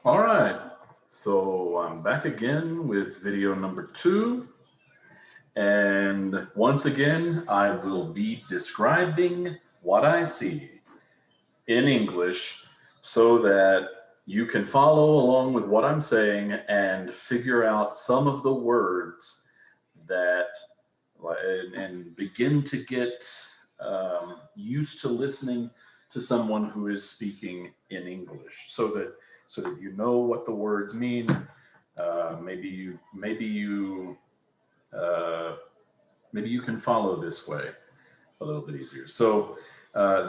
All right, so I'm back again with video number 2. And once again, I will be describing what I see in English so that you can follow along with what I'm saying and figure out some of the words that and begin to get used to listening to someone who is speaking in English, so that you know what the words mean. Uh, maybe you can follow this way a little bit easier. So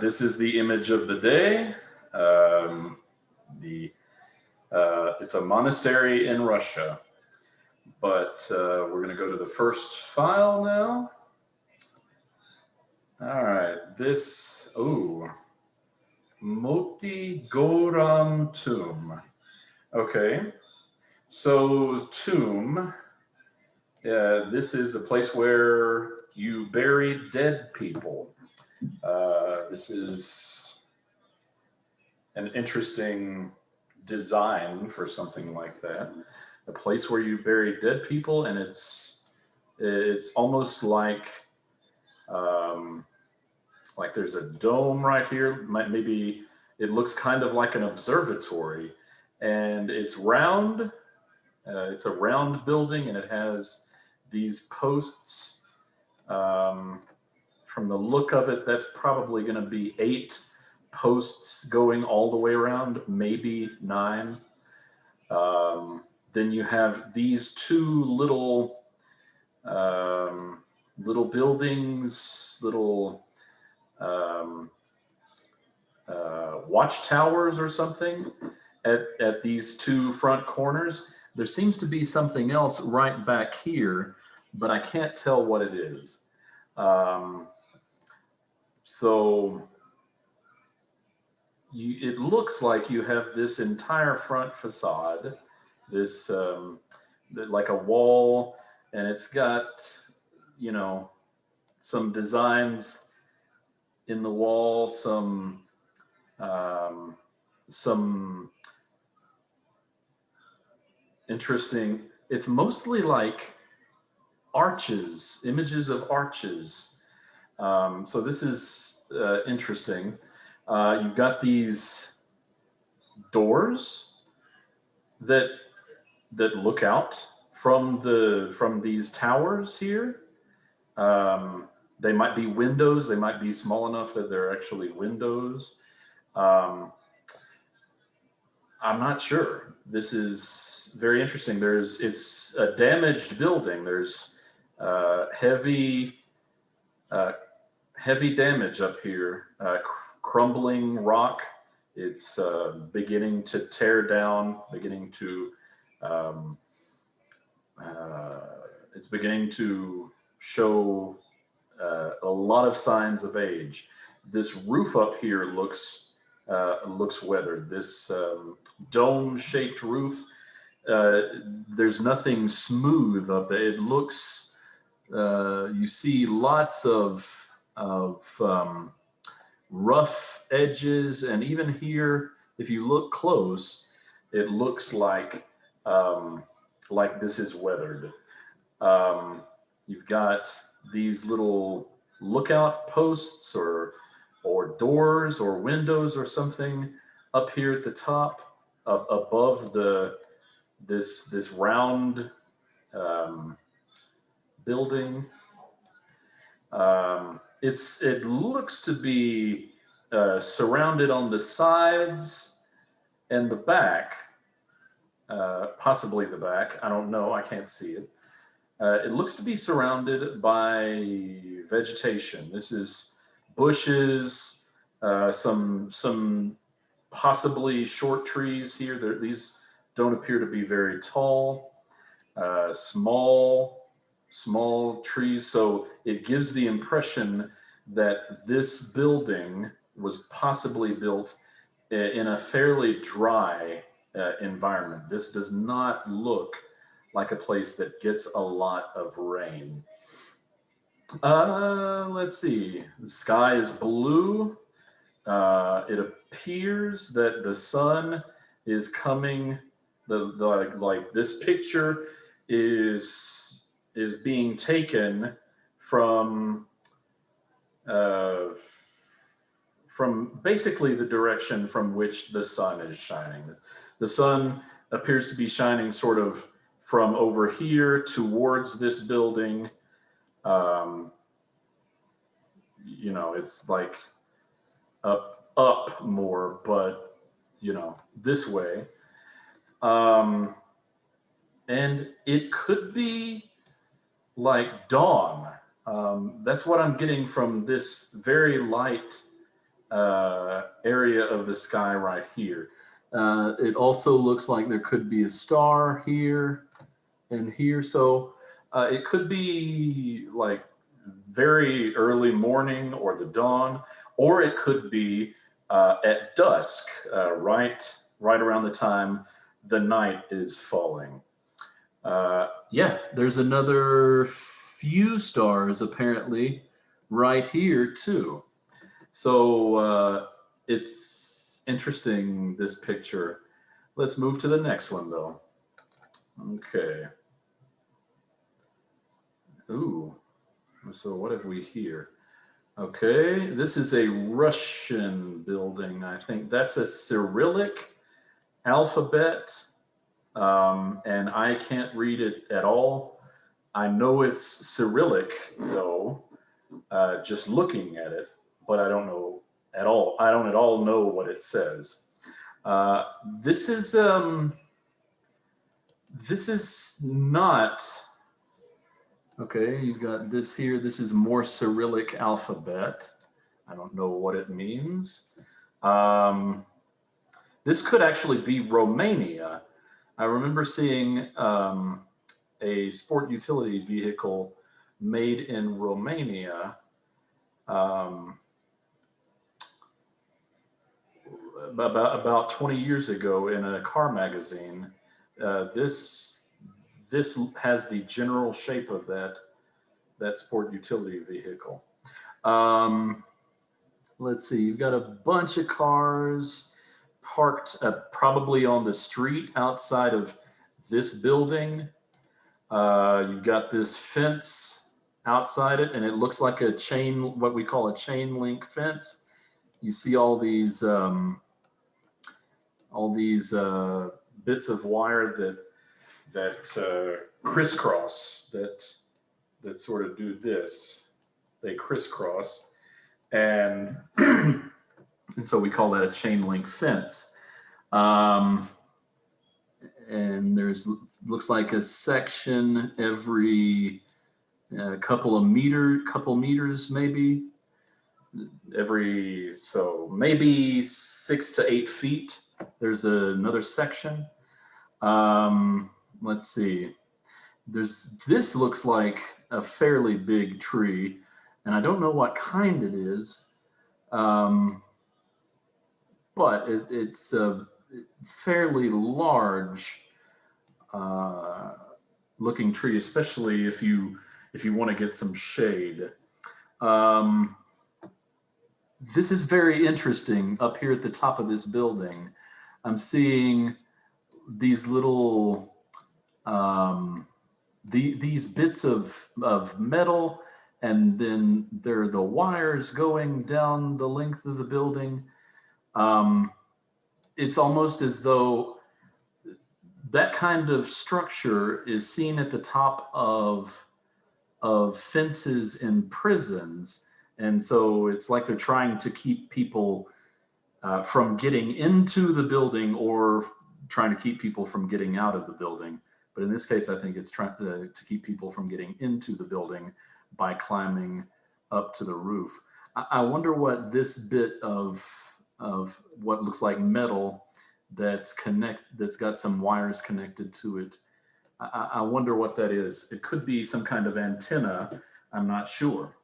this is the image of the day. The It's a monastery in Russia, but we're going to go to the first file now. All right, Moti Goram tomb. Okay, so tomb, this is a place where you bury dead people. This is an interesting design for something like that. A place where you bury dead people, and it's almost like there's a dome right here. Maybe it looks kind of like an observatory, and it's round. It's a round building, and it has these posts. From the look of it, that's probably going to be 8 posts going all the way around, maybe 9. Then you have these 2 little buildings, little watchtowers or something at these 2 front corners. There seems to be something else right back here, but I can't tell what it is. So it looks like you have this entire front facade, this like a wall, and it's got, some designs in the wall, some interesting. It's mostly like arches, images of arches. So this is interesting. You've got these doors that look out from these towers here. They might be windows. They might be small enough that they're actually windows. I'm not sure. This is very interesting. It's a damaged building. There's heavy damage up here. Crumbling rock. It's beginning to tear down. It's beginning to show a lot of signs of age. This roof up here looks weathered. This dome-shaped roof. There's nothing smooth up there. It looks. You see lots of rough edges, and even here, if you look close, it looks like this is weathered. You've got these little lookout posts or doors or windows or something up here at the top, above this round building. It looks to be surrounded on the sides and the back, possibly the back. I don't know. I can't see it. It looks to be surrounded by vegetation. This is bushes, some possibly short trees here. These don't appear to be very tall. Small trees. So it gives the impression that this building was possibly built in a fairly dry environment. This does not look like a place that gets a lot of rain. Let's see. The sky is blue. It appears that the sun is coming, like this picture is being taken from uh, from basically the direction from which the sun is shining. The sun appears to be shining sort of from over here towards this building. Um, you know, it's like up more, but you know, this way. Um, and it could be like dawn. That's what I'm getting from this very light area of the sky right here. It also looks like there could be a star here and here. So it could be like very early morning or the dawn, or it could be at dusk, right around the time the night is falling. Yeah, there's another few stars apparently right here too. So it's interesting, this picture. Let's move to the next one though. Okay. Ooh, so what have we here? Okay, this is a Russian building. I think that's a Cyrillic alphabet, and I can't read it at all. I know it's Cyrillic though, just looking at it, but I don't know at all. I don't at all know what it says. Uh, this is um, this is not okay. You've got this here. This is more Cyrillic alphabet. I don't know what it means. Um, this could actually be Romania. I remember seeing a sport utility vehicle made in Romania um, about 20 years ago in a car magazine. This has the general shape of that sport utility vehicle. Um, let's see. You've got a bunch of cars parked probably on the street outside of this building. You've got this fence outside it, and it looks like a chain, what we call a chain link fence. You see all these bits of wire that crisscross, that sort of do this. They crisscross, and and so we call that a chain link fence. Um, and there's looks like a section every couple meters maybe, so maybe 6 to 8 feet. There's another section. Let's see. This looks like a fairly big tree, and I don't know what kind it is, but it's a fairly large looking tree, especially if you want to get some shade. Um, this is very interesting up here at the top of this building. I'm seeing these little these bits of metal, and then there are the wires going down the length of the building. It's almost as though that kind of structure is seen at the top of fences in prisons, and so it's like they're trying to keep people from getting into the building, or trying to keep people from getting out of the building. But in this case, I think it's trying to keep people from getting into the building by climbing up to the roof. I wonder what this bit of what looks like metal that's got some wires connected to it. I wonder what that is. It could be some kind of antenna. I'm not sure.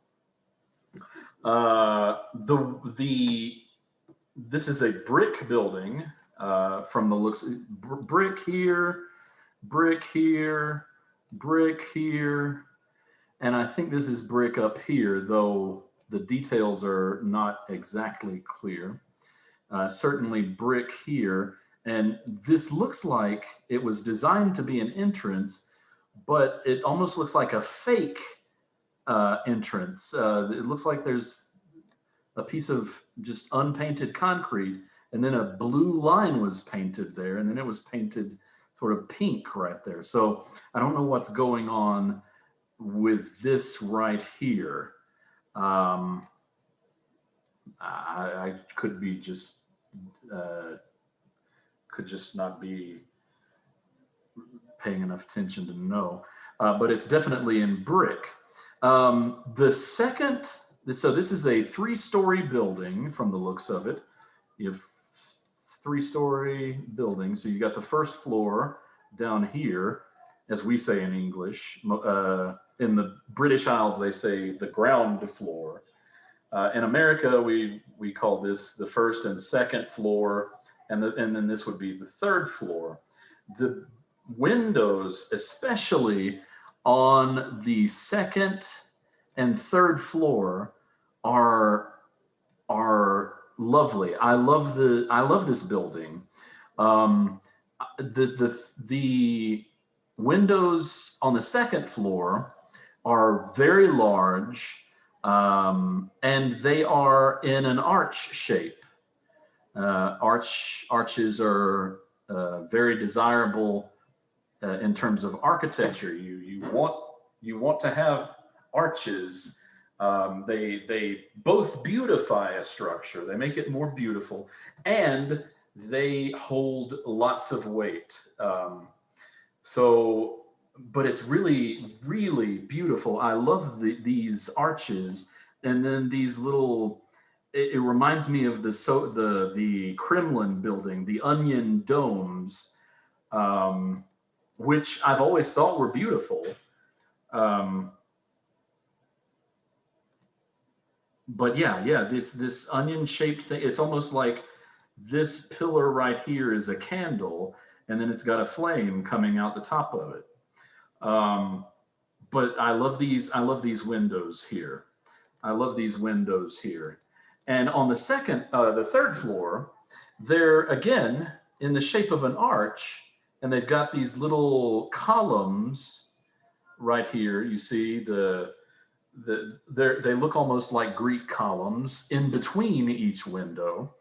This is a brick building from the looks. Brick here, brick here, brick here, and I think this is brick up here, though the details are not exactly clear. Certainly brick here, And this looks like it was designed to be an entrance, but it almost looks like a fake entrance. It looks like there's a piece of just unpainted concrete, and then a blue line was painted there, and then it was painted sort of pink right there. So I don't know what's going on with this right here. I could be just could just not be paying enough attention to know, but it's definitely in brick. The second, so this is a 3-story building from the looks of it. You have 3-story building. So you got the first floor down here, as we say in English. In the British Isles, they say the ground floor. In America, we call this the first and second floor, and then this would be the third floor. The windows, especially on the second and third floor, are lovely. I love this building. The windows on the second floor are very large, and they are in an arch shape. Arches are very desirable in terms of architecture. You want to have arches. They both beautify a structure. They make it more beautiful, and they hold lots of weight. But it's really, really beautiful. I love these arches, and then these little. It reminds me of the Kremlin building, the onion domes, which I've always thought were beautiful. But yeah, this onion shaped thing. It's almost like this pillar right here is a candle, and then it's got a flame coming out the top of it. But I love these. I love these windows here. I love these windows here. And on the third floor, they're again in the shape of an arch, and they've got these little columns right here. You see they look almost like Greek columns in between each window.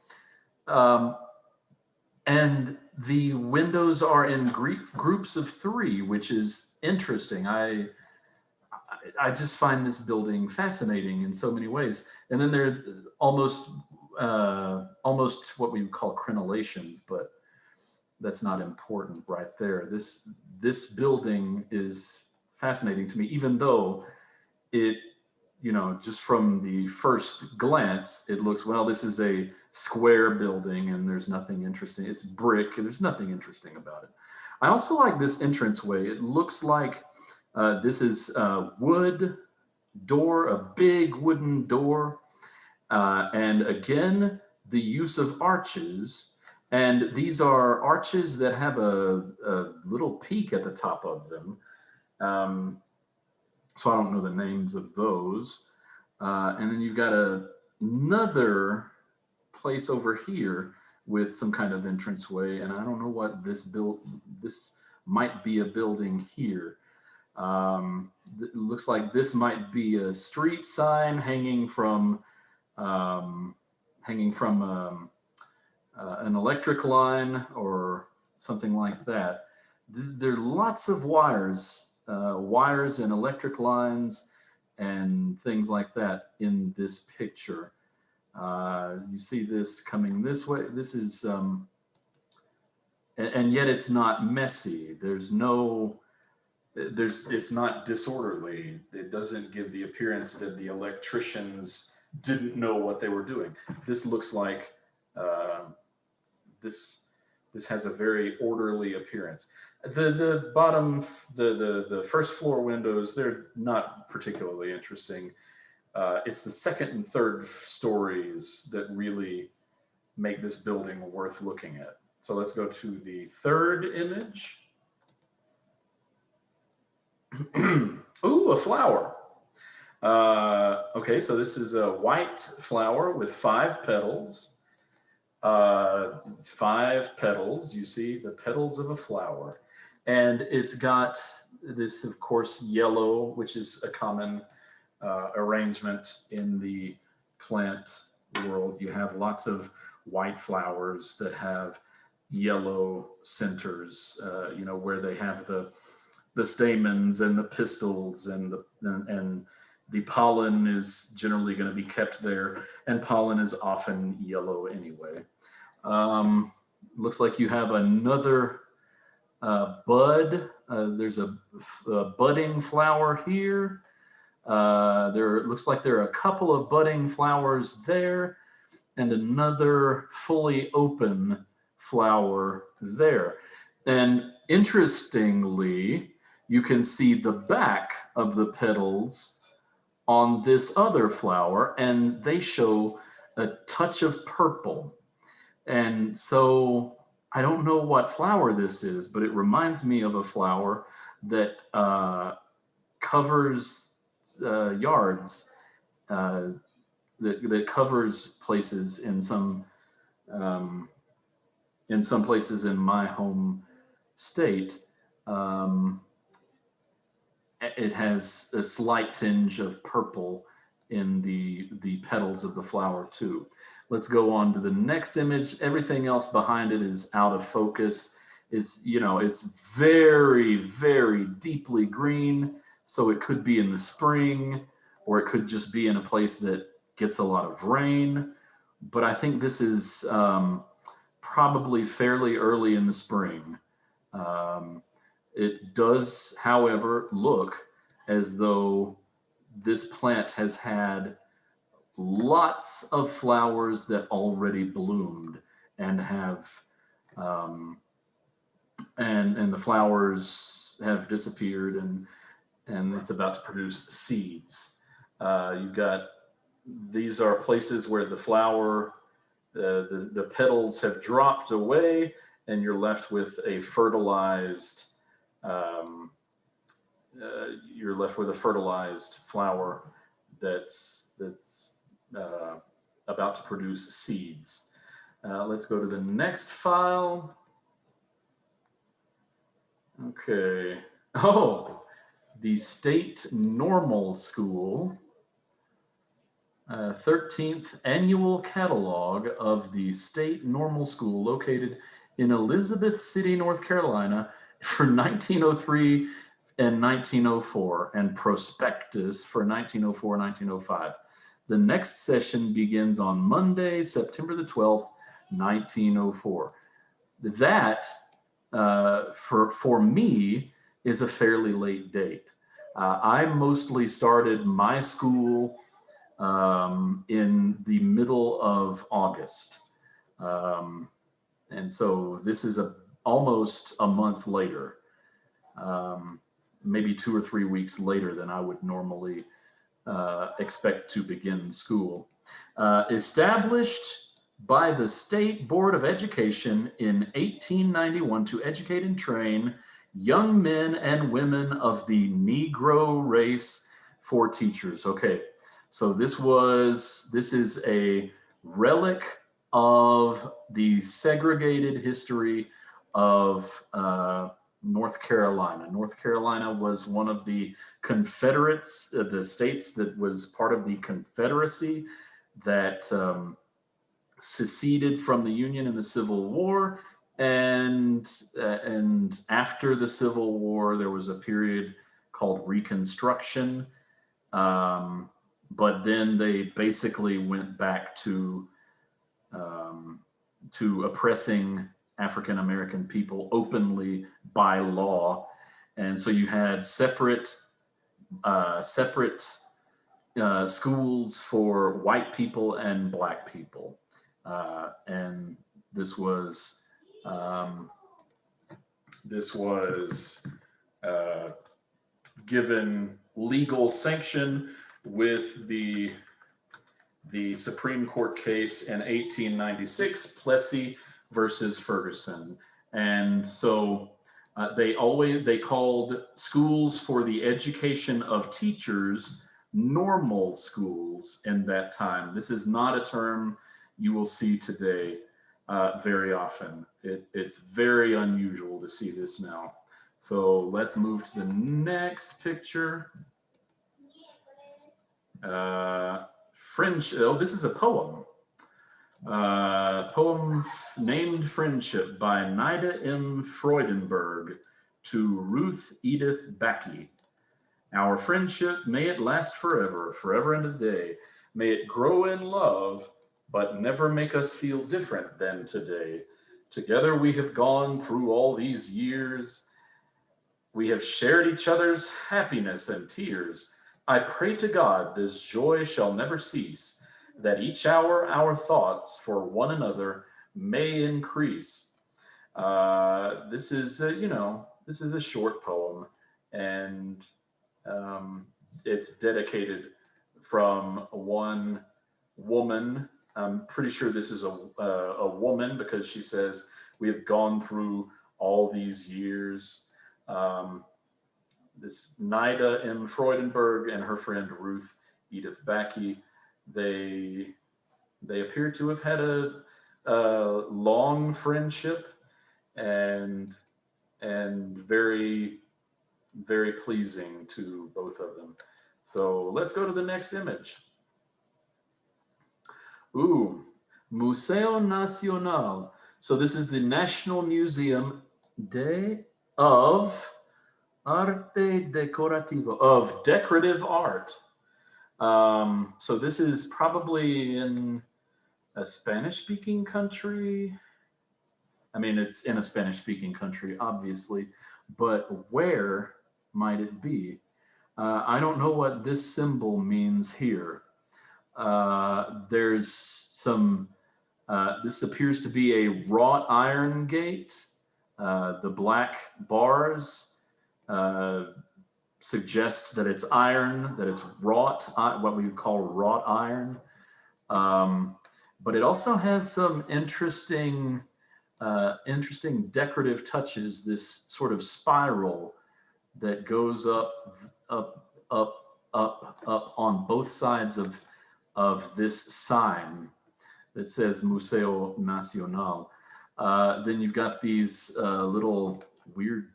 And the windows are in groups of 3, which is interesting. I just find this building fascinating in so many ways. And then they're almost what we would call crenellations, but that's not important right there. This building is fascinating to me, even though it, just from the first glance, it looks, well, this is a square building and there's nothing interesting. It's brick and there's nothing interesting about it. I also like this entranceway. It looks like this is a wood door, a big wooden door. And again, the use of arches. And these are arches that have a little peak at the top of them. So I don't know the names of those. And then you've got another place over here with some kind of entranceway. And I don't know what this might be a building here. It looks like this might be a street sign hanging from an electric line or something like that. There are lots of wires and electric lines and things like that in this picture. You see this coming this way. This is, and yet it's not messy. It's not disorderly. It doesn't give the appearance that the electricians didn't know what they were doing. This looks like this has a very orderly appearance. The bottom, the first floor windows, they're not particularly interesting. It's the second and third stories that really make this building worth looking at. So let's go to the third image. Ooh, a flower. Okay, so this is a white flower with 5 petals. 5 petals. You see the petals of a flower. And it's got this, of course, yellow, which is a common arrangement in the plant world. You have lots of white flowers that have yellow centers, where they have the stamens and the pistils and the pollen is generally going to be kept there, and pollen is often yellow anyway. Looks like you have another bud. There's a budding flower here. There looks like there are a couple of budding flowers there, and another fully open flower there. And interestingly, you can see the back of the petals on this other flower, and they show a touch of purple. And so I don't know what flower this is, but it reminds me of a flower that covers yards, that covers places in some places in my home state. It has a slight tinge of purple in the petals of the flower too. Let's go on to the next image. Everything else behind it is out of focus. It's very, very deeply green. So it could be in the spring, or it could just be in a place that gets a lot of rain. But I think this is probably fairly early in the spring. It does, however, look as though this plant has had lots of flowers that already bloomed and have and the flowers have disappeared, and it's about to produce seeds. You've got, these are places where the flower, the petals have dropped away, and you're left with a fertilized flower that's about to produce seeds. Let's go to the next file. Okay. Oh, the State Normal School, 13th Annual Catalog of the State Normal School, located in Elizabeth City, North Carolina, for 1903 and 1904, and prospectus for 1904-1905. The next session begins on Monday, September the 12th, 1904. That, for me, is a fairly late date. I mostly started my school in the middle of August. And so this is almost a month later, maybe 2 or 3 weeks later than I would normally expect to begin school. Established by the State Board of Education in 1891 to educate and train young men and women of the Negro race for teachers. Okay, so this is a relic of the segregated history of North Carolina. North Carolina was one of the Confederates, the states that was part of the Confederacy that seceded from the Union in the Civil War. And after the Civil War, there was a period called Reconstruction. But then they basically went back to oppressing African American people openly by law, and so you had separate schools for white people and black people, and this was given legal sanction with the Supreme Court case in 1896, Plessy versus Ferguson. And so they called schools for the education of teachers normal schools in that time. This is not a term you will see today. very often. It's very unusual to see this now. So let's move to the next picture. Friendship. Oh, this is a poem. Poem named Friendship by Nida M. Freudenberg to Ruth Edith Backey. Our friendship, may it last forever, forever and a day. May it grow in love, but never make us feel different than today. Together we have gone through all these years. We have shared each other's happiness and tears. I pray to God this joy shall never cease, that each hour our thoughts for one another may increase. This is, this is a short poem, and it's dedicated from one woman. I'm pretty sure this is a woman because she says, we have gone through all these years. This Nida M. Freudenberg and her friend Ruth Edith Backey, they appear to have had a long friendship and very, very pleasing to both of them. So let's go to the next image. Ooh, Museo Nacional. So this is the National Museum of Arte Decorativo, of decorative art. So this is probably in a Spanish-speaking country. I mean, it's in a Spanish-speaking country, obviously, but where might it be? I don't know what this symbol means here. There's some, this appears to be a wrought iron gate. The black bars suggest that it's iron, that it's wrought, what we would call wrought iron. But it also has some interesting decorative touches, this sort of spiral that goes up on both sides of this sign that says Museo Nacional. Then you've got these little weird,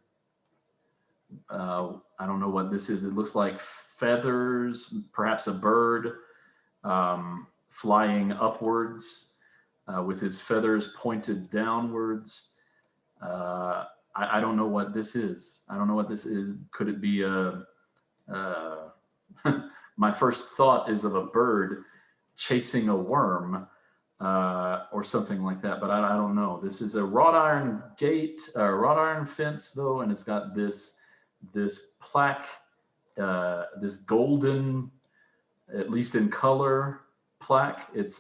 I don't know what this is. It looks like feathers, perhaps a bird flying upwards with his feathers pointed downwards. I don't know what this is. I don't know what this is. Could it be my first thought is of a bird chasing a worm or something like that, but I don't know. This is a wrought iron gate, wrought iron fence though, and it's got this plaque, this golden, at least in color, plaque. This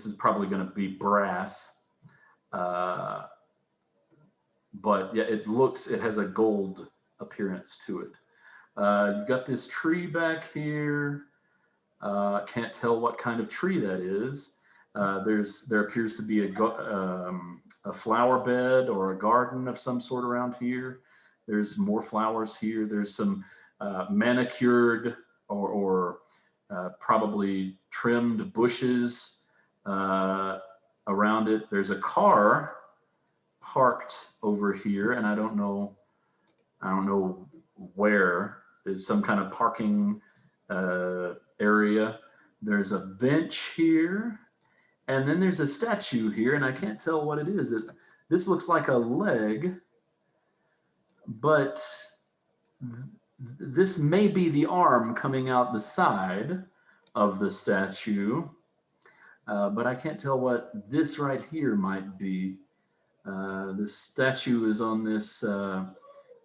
is probably going to be brass. But yeah, it has a gold appearance to it. You've got this tree back here. Can't tell what kind of tree that is. There appears to be a flower bed or a garden of some sort around here. There's more flowers here. There's some manicured or probably trimmed bushes around it. There's a car parked over here, and I don't know where. There's some kind of parking area. There's a bench here, and then there's a statue here, and I can't tell what it is. This looks like a leg, but this may be the arm coming out the side of the statue, but I can't tell what this right here might be. This statue is on this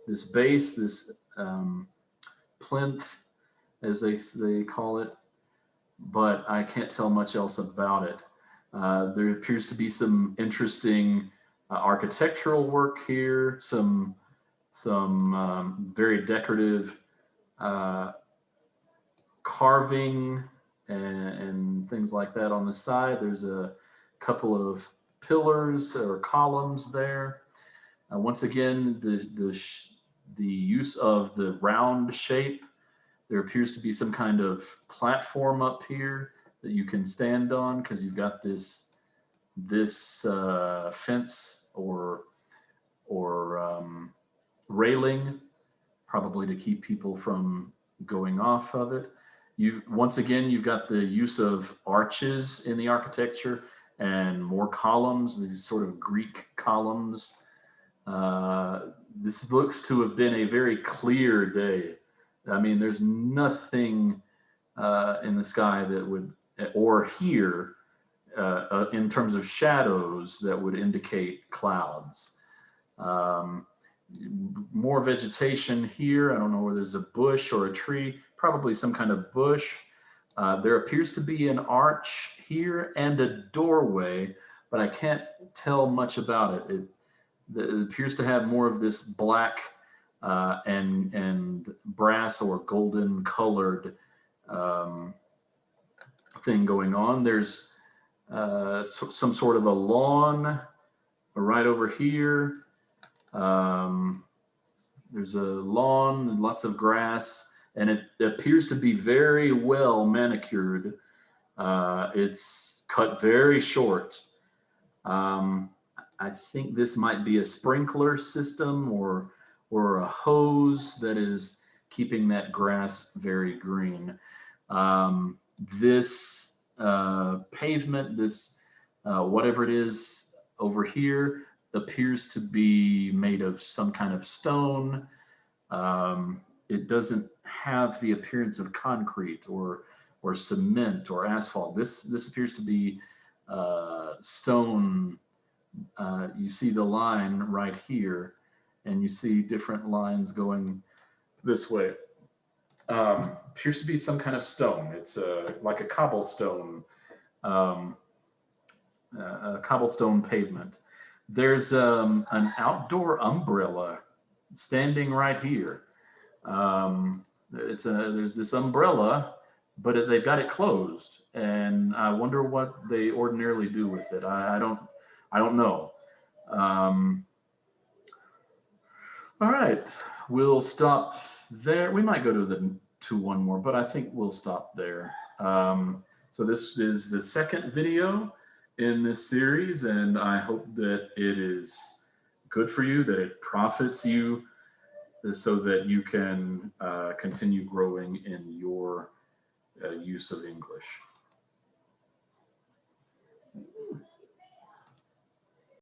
this base, this plinth, as they call it, but I can't tell much else about it. There appears to be some interesting architectural work here, some very decorative carving and things like that on the side. There's a couple of pillars or columns there. Once again, the use of the round shape. There appears to be some kind of platform up here that you can stand on because you've got this this fence or railing, probably to keep people from going off of it. Once again, you've got the use of arches in the architecture and more columns, these sort of Greek columns. This looks to have been a very clear day. I mean, there's nothing in the sky that would, or here, in terms of shadows that would indicate clouds. More vegetation here. I don't know where there's a bush or a tree, probably some kind of bush. There appears to be an arch here and a doorway, but I can't tell much about it. It appears to have more of this black and brass or golden colored thing going on. There's some sort of a lawn right over here. There's a lawn and lots of grass, and it appears to be very well manicured. It's cut very short. I think this might be a sprinkler system or a hose that is keeping that grass very green. This pavement, this whatever it is over here, appears to be made of some kind of stone. It doesn't have the appearance of concrete or cement or asphalt. This appears to be stone. You see the line right here, and you see different lines going this way. Appears to be some kind of stone. It's like a cobblestone pavement. There's an outdoor umbrella standing right here. There's this umbrella, but they've got it closed, and I wonder what they ordinarily do with it. I don't know. All right, we'll stop there. We might go to one more, but I think we'll stop there. So this is the second video in this series, and I hope that it is good for you, that it profits you, so that you can continue growing in your use of English.